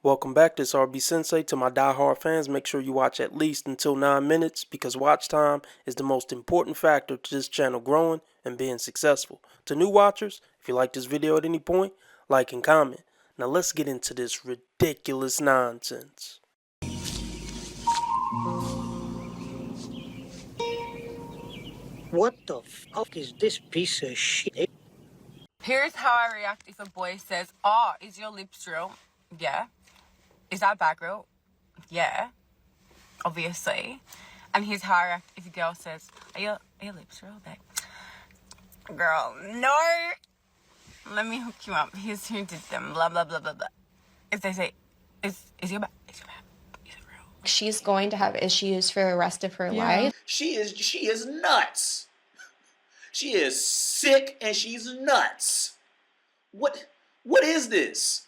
Welcome back, this RB Sensei. To my die-hard fans, make sure you watch at least until 9 minutes because watch time is the most important factor to this channel growing and being successful. To new watchers, if you like this video at any point, like and comment. Now let's get into this ridiculous nonsense. What the fuck is this piece of shit? Here's how I react if a boy says, "Oh, is your lips real?" Yeah. Is that back real? Yeah. Obviously. And here's how I react if a girl says, Are your lips real, babe? Girl, no. Let me hook you up. Here's who did them. Blah, blah, blah, blah, blah. If they say, is your back? Is it real? She's going to have issues for the rest of her life. She is nuts. She is sick and she's nuts. What is this?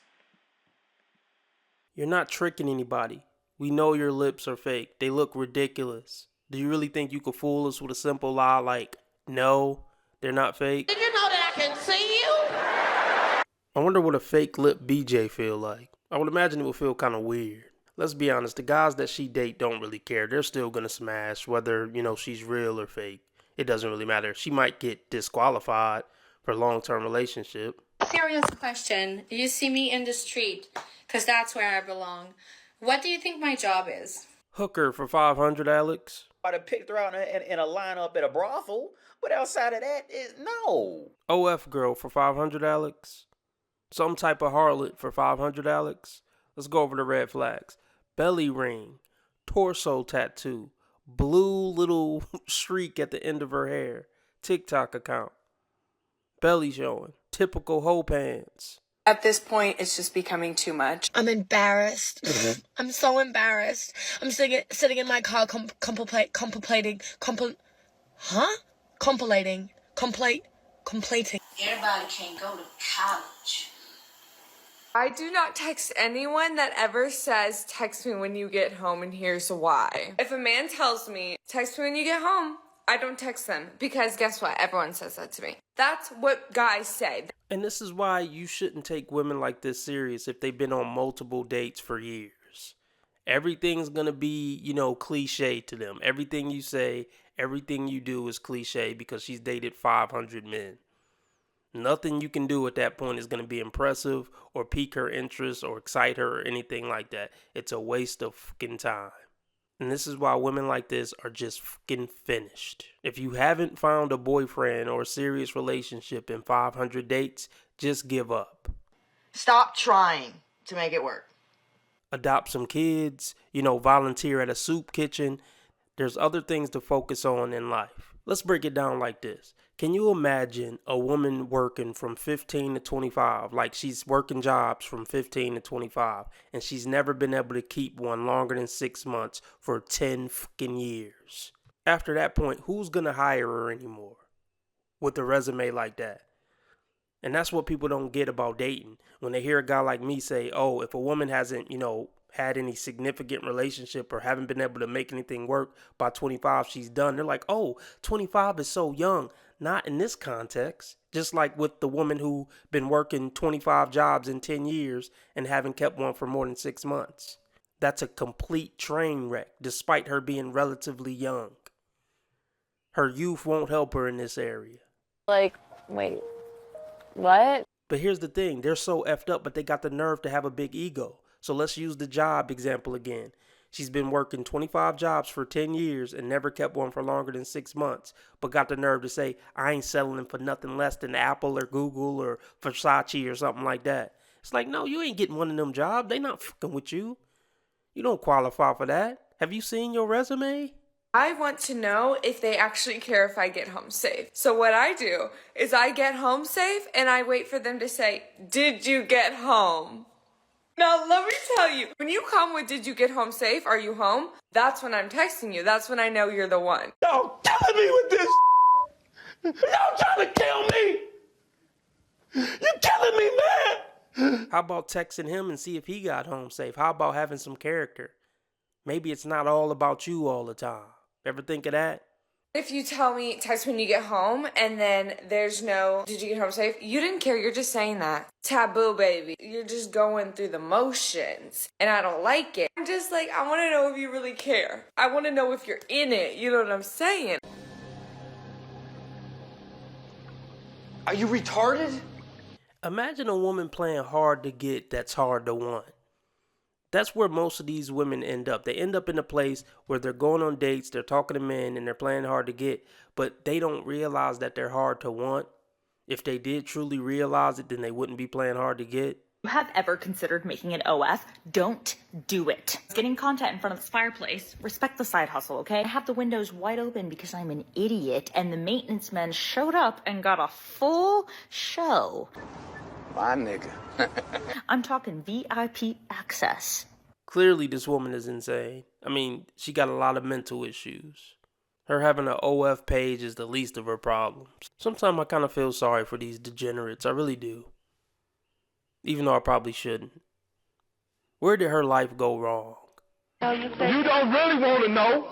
You're not tricking anybody. We know your lips are fake. They look ridiculous. Do you really think you could fool us with a simple lie like, no, they're not fake? Did you know that I can see you? I wonder what a fake lip BJ feel like. I would imagine it would feel kind of weird. Let's be honest, the guys that she date don't really care. They're still gonna smash whether, she's real or fake. It doesn't really matter. She might get disqualified for a long-term relationship. Serious question. You see me in the street, because that's where I belong. What do you think my job is? Hooker for 500, Alex. I'd have picked her out in a lineup at a brothel, but outside of that, no. OF girl for 500, Alex. Some type of harlot for 500, Alex. Let's go over the red flags. Belly ring, torso tattoo, blue little streak at the end of her hair, TikTok account, belly showing, typical hoe pants. At this point, it's just becoming too much. I'm embarrassed. I'm so embarrassed. I'm sitting in my car completing. Everybody can't go to college. I do not text anyone that ever says, text me when you get home and here's why. If a man tells me, text me when you get home, I don't text them because guess what? Everyone says that to me. That's what guys say. And this is why you shouldn't take women like this serious if they've been on multiple dates for years. Everything's gonna be, cliche to them. Everything you say, everything you do is cliche because she's dated 500 men. Nothing you can do at that point is going to be impressive or pique her interest or excite her or anything like that. It's a waste of fucking time. And this is why women like this are just fucking finished. If you haven't found a boyfriend or a serious relationship in 500 dates, just give up. Stop trying to make it work. Adopt some kids, volunteer at a soup kitchen. There's other things to focus on in life. Let's break it down like this. Can you imagine a woman working from 15 to 25, like she's working jobs from 15 to 25, and she's never been able to keep one longer than 6 months for 10 fucking years? After that point, who's going to hire her anymore with a resume like that? And that's what people don't get about dating. When they hear a guy like me say, oh, if a woman hasn't, had any significant relationship or haven't been able to make anything work by 25, she's done. They're like, oh, 25 is so young. Not in this context. Just like with the woman who been working 25 jobs in 10 years and haven't kept one for more than 6 months. That's a complete train wreck, despite her being relatively young. Her youth won't help her in this area. Like, wait, what? But here's the thing. They're so effed up, but they got the nerve to have a big ego. So let's use the job example again. She's been working 25 jobs for 10 years and never kept one for longer than 6 months, but got the nerve to say, I ain't selling them for nothing less than Apple or Google or Versace or something like that. It's like, no, you ain't getting one of them jobs. They not fucking with you. You don't qualify for that. Have you seen your resume? I want to know if they actually care if I get home safe. So what I do is I get home safe and I wait for them to say, did you get home? Now, let me tell you, when you come with, did you get home safe? Are you home? That's when I'm texting you. That's when I know you're the one. Y'all killing me with this. Y'all trying to kill me. You killing me, man. How about texting him and see if he got home safe? How about having some character? Maybe it's not all about you all the time. Ever think of that? If you tell me, text when you get home, and then there's no, did you get home safe? You didn't care, you're just saying that. Taboo, baby. You're just going through the motions, and I don't like it. I'm just like, I want to know if you really care. I want to know if you're in it, you know what I'm saying? Are you retarded? Imagine a woman playing hard to get that's hard to want. That's where most of these women end up. They end up in a place where they're going on dates, they're talking to men, and they're playing hard to get, but they don't realize that they're hard to want. If they did truly realize it, then they wouldn't be playing hard to get. You have ever considered making an OF? Don't do it. Getting content in front of this fireplace. Respect the side hustle, okay? I have the windows wide open because I'm an idiot, and the maintenance men showed up and got a full show. My nigga. I'm talking VIP access. Clearly, this woman is insane. I mean, she got a lot of mental issues. Her having an OF page is the least of her problems. Sometimes I kind of feel sorry for these degenerates. I really do. Even though I probably shouldn't. Where did her life go wrong? You don't really want to know.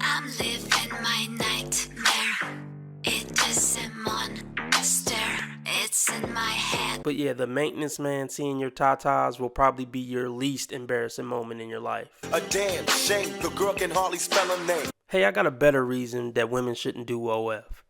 I'm living my nightmare. It is a monster. It's in my head. But yeah, the maintenance man seeing your tatas will probably be your least embarrassing moment in your life. A damn shame, the girl can hardly spell her name. Hey, I got a better reason that women shouldn't do OF.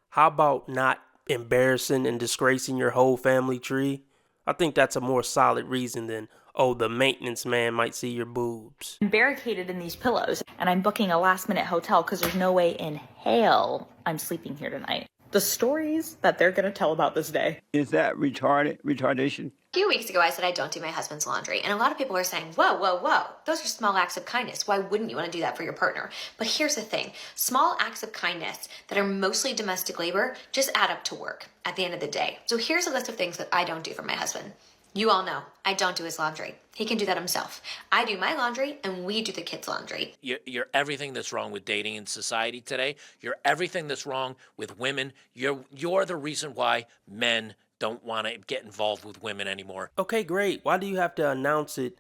How about not embarrassing and disgracing your whole family tree? I think that's a more solid reason than, oh, the maintenance man might see your boobs. I'm barricaded in these pillows, and I'm booking a last-minute hotel because there's no way in hell I'm sleeping here tonight. The stories that they're going to tell about this day. Is that retardation? A few weeks ago, I said I don't do my husband's laundry, and a lot of people are saying, whoa, whoa, whoa, those are small acts of kindness. Why wouldn't you want to do that for your partner? But here's the thing. Small acts of kindness that are mostly domestic labor just add up to work at the end of the day. So here's a list of things that I don't do for my husband. You all know, I don't do his laundry. He can do that himself. I do my laundry, and we do the kids' laundry. You're everything that's wrong with dating in society today. You're everything that's wrong with women. You're the reason why men don't want to get involved with women anymore. Okay, great. Why do you have to announce it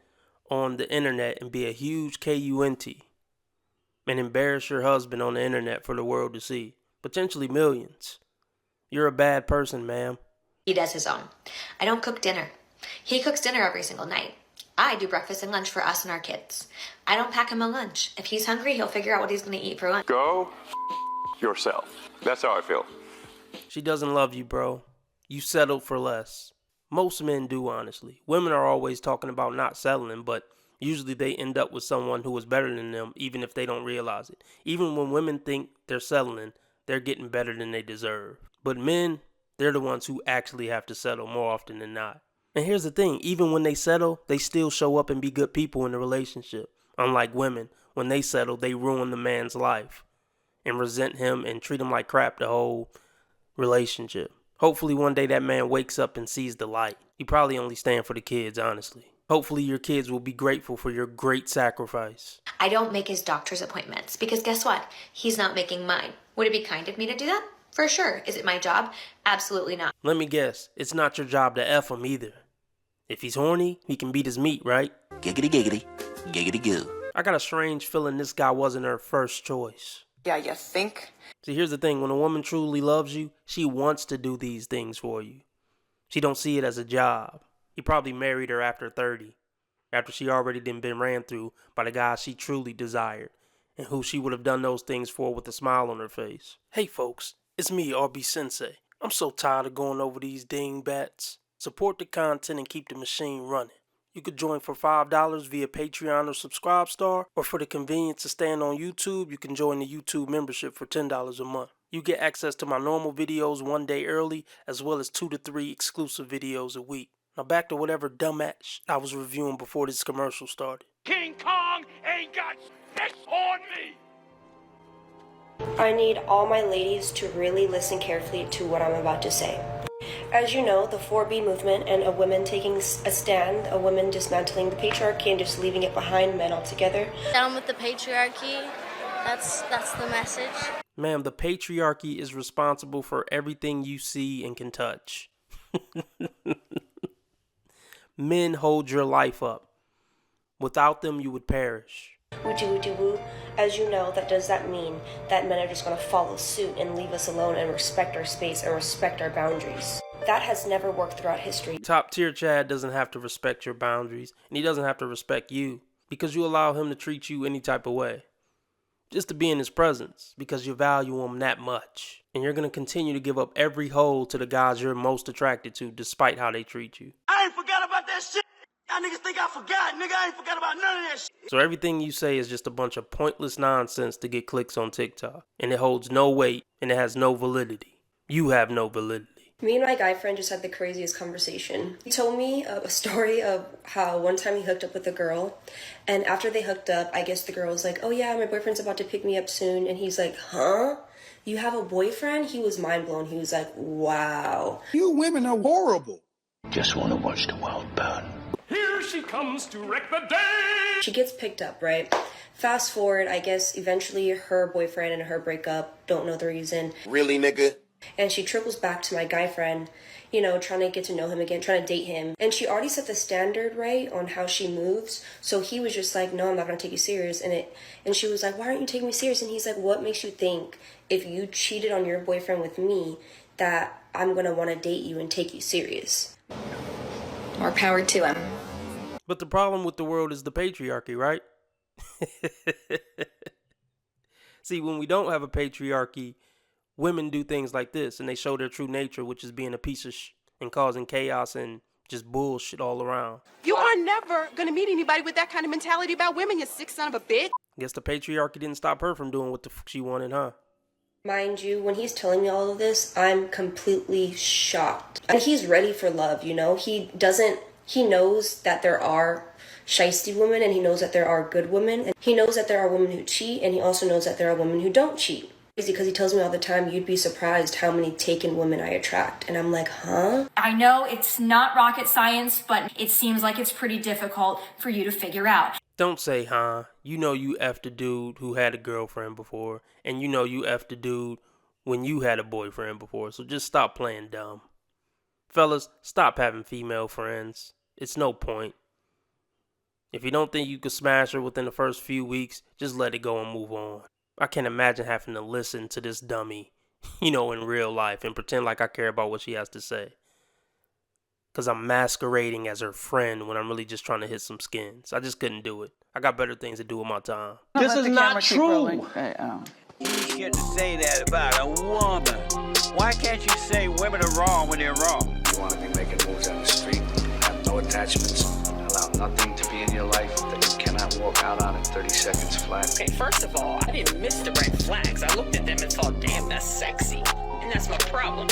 on the internet and be a huge KUNT and embarrass your husband on the internet for the world to see? Potentially millions. You're a bad person, ma'am. He does his own. I don't cook dinner. He cooks dinner every single night. I do breakfast and lunch for us and our kids. I don't pack him a lunch. If he's hungry, he'll figure out what he's going to eat for lunch. Go yourself. That's how I feel. She doesn't love you, bro. You settled for less. Most men do, honestly. Women are always talking about not settling, but usually they end up with someone who is better than them, even if they don't realize it. Even when women think they're settling, they're getting better than they deserve. But men, they're the ones who actually have to settle more often than not. And here's the thing, even when they settle, they still show up and be good people in the relationship. Unlike women, when they settle, they ruin the man's life and resent him and treat him like crap the whole relationship. Hopefully one day that man wakes up and sees the light. He probably only stand for the kids, honestly. Hopefully your kids will be grateful for your great sacrifice. I don't make his doctor's appointments because guess what? He's not making mine. Would it be kind of me to do that? For sure. Is it my job? Absolutely not. Let me guess, it's not your job to F him either. If he's horny, he can beat his meat, right? Giggity giggity, giggity goo. I got a strange feeling this guy wasn't her first choice. Yeah, you think? See, here's the thing. When a woman truly loves you, she wants to do these things for you. She don't see it as a job. He probably married her after 30, after she already been ran through by the guy she truly desired, and who she would have done those things for with a smile on her face. Hey folks, it's me, RB Sensei. I'm so tired of going over these dingbats. Support the content and keep the machine running. You could join for $5 via Patreon or Subscribestar, or for the convenience of staying on YouTube, you can join the YouTube membership for $10 a month. You get access to my normal videos one day early, as well as 2 to 3 exclusive videos a week. Now back to whatever dumbass I was reviewing before this commercial started. King Kong ain't got shit on me. I need all my ladies to really listen carefully to what I'm about to say. As you know, the 4B movement and a woman taking a stand, a woman dismantling the patriarchy and just leaving it behind, men altogether. Down with the patriarchy. That's the message. Ma'am, the patriarchy is responsible for everything you see and can touch. Men hold your life up. Without them, you would perish. Wooty wooty woo. As you know, does that mean that men are just going to follow suit and leave us alone and respect our space and respect our boundaries? That has never worked throughout history. Top tier Chad doesn't have to respect your boundaries, and he doesn't have to respect you because you allow him to treat you any type of way. Just to be in his presence because you value him that much. And you're going to continue to give up every hole to the guys you're most attracted to despite how they treat you. I ain't forgot about that shit. Y'all niggas think I forgot, nigga. I ain't forgot about none of that shit. So everything you say is just a bunch of pointless nonsense to get clicks on TikTok. And it holds no weight and it has no validity. You have no validity. Me and my guy friend just had the craziest conversation. He told me a story of how one time he hooked up with a girl, and after they hooked up, I guess the girl was like, oh yeah, my boyfriend's about to pick me up soon, and he's like, huh? You have a boyfriend? He was mind blown. He was like, wow. You women are horrible. Just want to watch the world burn. Here she comes to wreck the day. She gets picked up, right? Fast forward, I guess eventually her boyfriend and her break up, don't know the reason. Really, nigga? And she triples back to my guy friend, you know, trying to get to know him again, trying to date him. And she already set the standard, right, on how she moves. So he was just like, no, I'm not going to take you serious. And she was like, why aren't you taking me serious? And he's like, what makes you think if you cheated on your boyfriend with me that I'm going to want to date you and take you serious? More power to him. But the problem with the world is the patriarchy, right? See, when we don't have a patriarchy, women do things like this, and they show their true nature, which is being a piece of and causing chaos and just bullshit all around. You are never gonna meet anybody with that kind of mentality about women, you sick son of a bitch. Guess the patriarchy didn't stop her from doing what the fuck she wanted, huh? Mind you, when he's telling me all of this, I'm completely shocked. And he's ready for love, you know? He knows that there are shiesty women, and he knows that there are good women. And he knows that there are women who cheat, and he also knows that there are women who don't cheat. Because he tells me all the time, you'd be surprised how many taken women I attract. And I'm like, huh? I know it's not rocket science, but it seems like it's pretty difficult for you to figure out. Don't say, huh? You know you effed a dude who had a girlfriend before, and you know you effed a dude when you had a boyfriend before, so just stop playing dumb. Fellas, stop having female friends. It's no point. If you don't think you could smash her within the first few weeks, just let it go and move on. I can't imagine having to listen to this dummy, in real life and pretend like I care about what she has to say. Because I'm masquerading as her friend when I'm really just trying to hit some skins. I just couldn't do it. I got better things to do with my time. This is not true. Hey, you shouldn't say that about a woman. Why can't you say women are wrong when they're wrong? You want to be making moves on the street, have no attachments, allow nothing to be in your life that you cannot walk out on in 30 seconds flat. Okay, first of all, I didn't miss the red flags. I looked at them and thought, damn, that's sexy. And that's my problem.